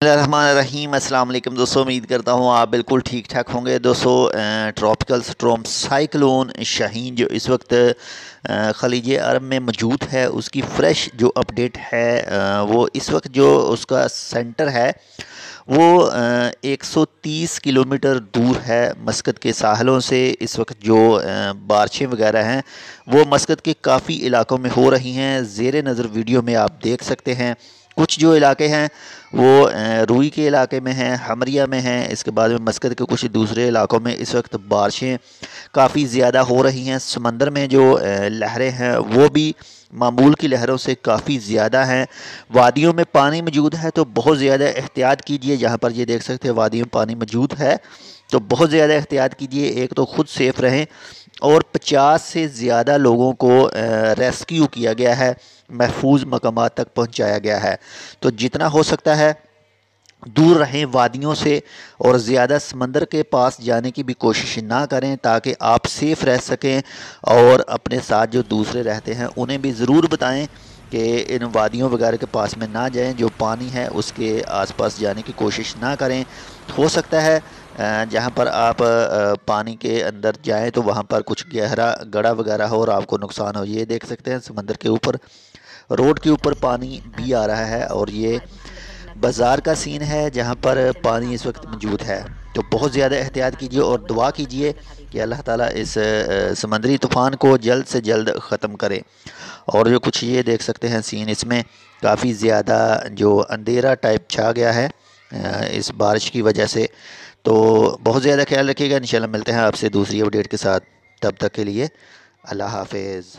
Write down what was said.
रहीम अस्सलाम वालेकुम दोस्तों, उम्मीद करता हूँ आप बिल्कुल ठीक ठाक होंगे। दोस्तों, ट्रॉपिकल स्टॉर्म साइक्लोन शाहीन जो इस वक्त खलीज अरब में मौजूद है, उसकी फ़्रेश जो अपडेट है वो इस वक्त जो उसका सेंटर है वो 130 किलोमीटर दूर है मस्कत के साहलों से। इस वक्त जो बारिशें वगैरह हैं वो मस्कत के काफ़ी इलाकों में हो रही हैं। ज़ेर नज़र वीडियो में आप देख सकते हैं। कुछ जो इलाके हैं वो रूई के इलाके में हैं, हमरिया में हैं। इसके बाद में मस्कत के कुछ दूसरे इलाकों में इस वक्त बारिशें काफ़ी ज़्यादा हो रही हैं। समंदर में जो लहरें हैं वो भी मामूल की लहरों से काफ़ी ज़्यादा हैं। वादियों में पानी मौजूद है तो बहुत ज़्यादा एहतियात कीजिए। जहाँ पर ये देख सकते हैं वादियों में पानी मौजूद है तो बहुत ज़्यादा एहतियात कीजिए। एक तो ख़ुद सेफ़ रहें और 50 से ज़्यादा लोगों को रेस्क्यू किया गया है, महफूज मकामात तक पहुंचाया गया है। तो जितना हो सकता है दूर रहें वादियों से और ज़्यादा समंदर के पास जाने की भी कोशिश ना करें ताकि आप सेफ़ रह सकें। और अपने साथ जो दूसरे रहते हैं उन्हें भी ज़रूर बताएं कि इन वादियों वगैरह के पास में ना जाएं, जो पानी है उसके आसपास जाने की कोशिश ना करें। हो सकता है जहाँ पर आप पानी के अंदर जाएं तो वहाँ पर कुछ गहरा गड़ा वगैरह हो और आपको नुकसान हो। ये देख सकते हैं समंदर के ऊपर, रोड के ऊपर पानी भी आ रहा है और ये बाज़ार का सीन है जहाँ पर पानी इस वक्त मौजूद है। तो बहुत ज़्यादा एहतियात कीजिए और दुआ कीजिए कि अल्लाह ताला इस समंदरी तूफ़ान को जल्द से जल्द ख़त्म करे। और जो कुछ ये देख सकते हैं सीन, इसमें काफ़ी ज़्यादा जो अंधेरा टाइप छा गया है इस बारिश की वजह से। तो बहुत ज़्यादा ख्याल रखिएगा। इंशाल्लाह मिलते हैं आपसे दूसरी अपडेट के साथ। तब तक के लिए अल्लाह हाफ़िज़।